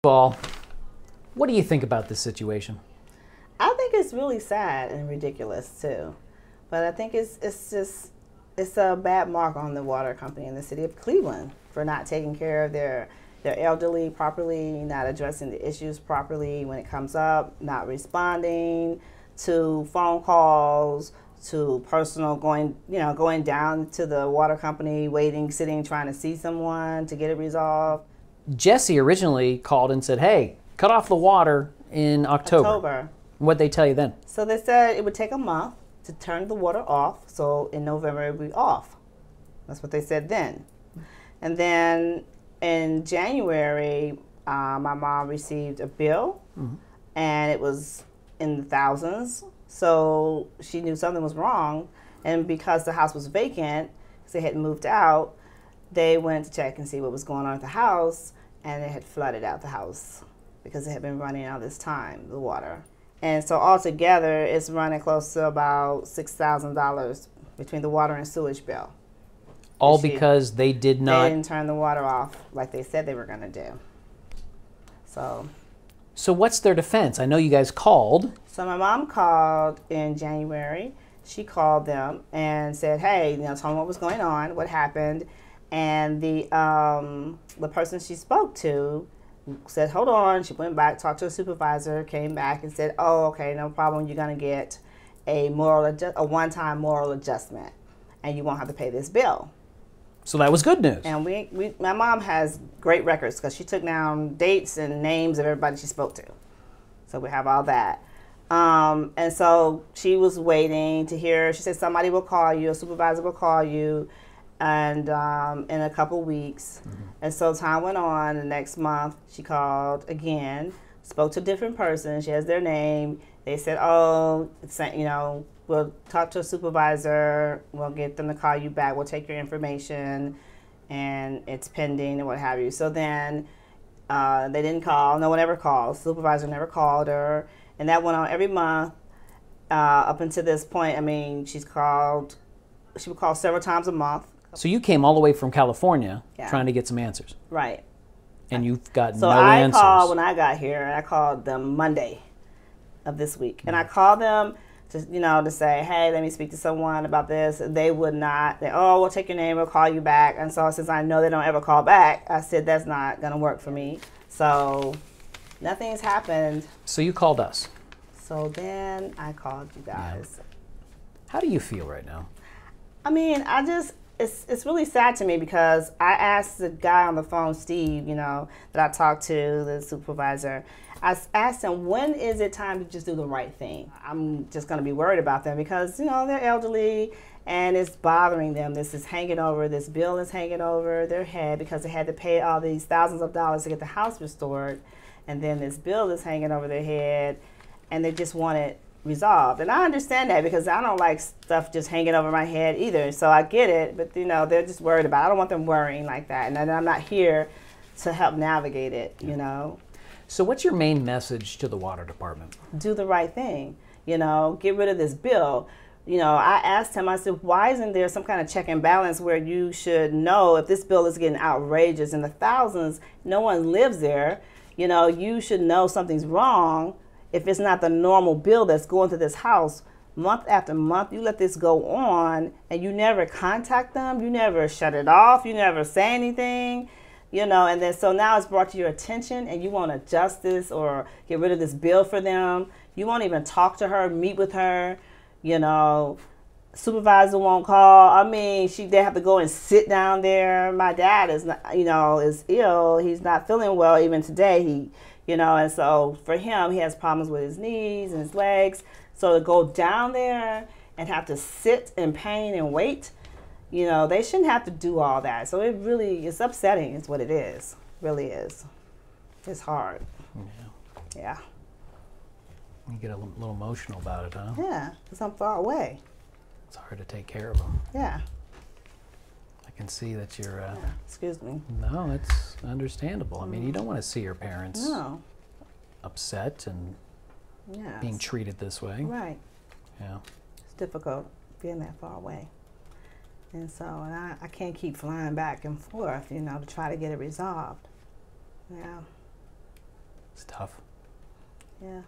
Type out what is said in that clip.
Paul, what do you think about this situation? I think it's really sad and ridiculous too, but I think it's a bad mark on the water company in the city of Cleveland for not taking care of their elderly properly, not addressing the issues properly when it comes up, not responding to phone calls, to personal going down to the water company, waiting, sitting, trying to see someone to get it resolved. Jesse originally called and said, hey, cut off the water in October. What'd they tell you then? So they said it would take a month to turn the water off. So in November it would be off. That's what they said then. And then in January, my mom received a bill, and it was in the thousands. So she knew something was wrong. And because the house was vacant, because they had moved out, they went to check and see what was going on at the house, and it had flooded out the house because it had been running all this time, the water. And so altogether, it's running close to about $6,000 between the water and sewage bill. All because they did not... They didn't turn the water off like they said they were going to do. So what's their defense? I know you guys called. So my mom called in January. She called them and said, hey, told them what was going on, what happened. And the person she spoke to said, hold on. She went back, talked to a supervisor, came back and said, oh, okay, no problem. You're going to get a one-time moral adjustment, and you won't have to pay this bill. So that was good news. And my mom has great records because she took down dates and names of everybody she spoke to. So we have all that. And so she was waiting to hear. She said somebody will call you, a supervisor will call you, and in a couple weeks. And so time went on. The next month she called again, spoke to a different person. She has their name. They said, oh, we'll talk to a supervisor. We'll get them to call you back. We'll take your information, and it's pending and what have you. So then they didn't call. No one ever called. Supervisor never called her, and that went on every month up until this point. I mean, she would call several times a month. So you came all the way from California trying to get some answers. Right. And you've got so no I answers. called when I got here. I called them Monday of this week, and I called them to say, hey, let me speak to someone about this. They would not. We'll take your name, we'll call you back. And so since I know they don't ever call back, I said that's not going to work for me. So nothing's happened. So you called us. So then I called you guys. Yeah. How do you feel right now? I mean, it's really sad to me because I asked the guy on the phone, Steve, that I talked to, the supervisor. I asked him, when is it time to just do the right thing? I'm just going to be worried about them because, they're elderly and it's bothering them. This bill is hanging over their head because they had to pay all these thousands of dollars to get the house restored. And then this bill is hanging over their head and they just want it resolved. And I understand that because I don't like stuff just hanging over my head either. So I get it, but they're just worried about it. I don't want them worrying like that. And I'm not here to help navigate it, So what's your main message to the water department? Do the right thing, get rid of this bill. I asked him, I said, why isn't there some kind of check and balance where you should know if this bill is getting outrageous in the thousands, no one lives there, you should know something's wrong. If it's not the normal bill that's going to this house month after month, you let this go on and you never contact them, you never shut it off, you never say anything, and then so now it's brought to your attention and you want to adjust this or get rid of this bill for them. You won't even talk to her, meet with her, supervisor won't call. I mean, they have to go and sit down there. My dad is not, is ill. He's not feeling well even today. And so for him, he has problems with his knees and his legs. So to go down there and have to sit in pain and wait, they shouldn't have to do all that. So it's upsetting is what it is. It really is. It's hard. Yeah. You get a little emotional about it, huh? Yeah, because I'm far away. It's hard to take care of them. Yeah. I can see that you're... Excuse me. No, it's understandable. I mean, you don't want to see your parents upset and being treated this way. Right. Yeah. It's difficult being that far away. And so I can't keep flying back and forth, to try to get it resolved. Yeah. It's tough. Yeah.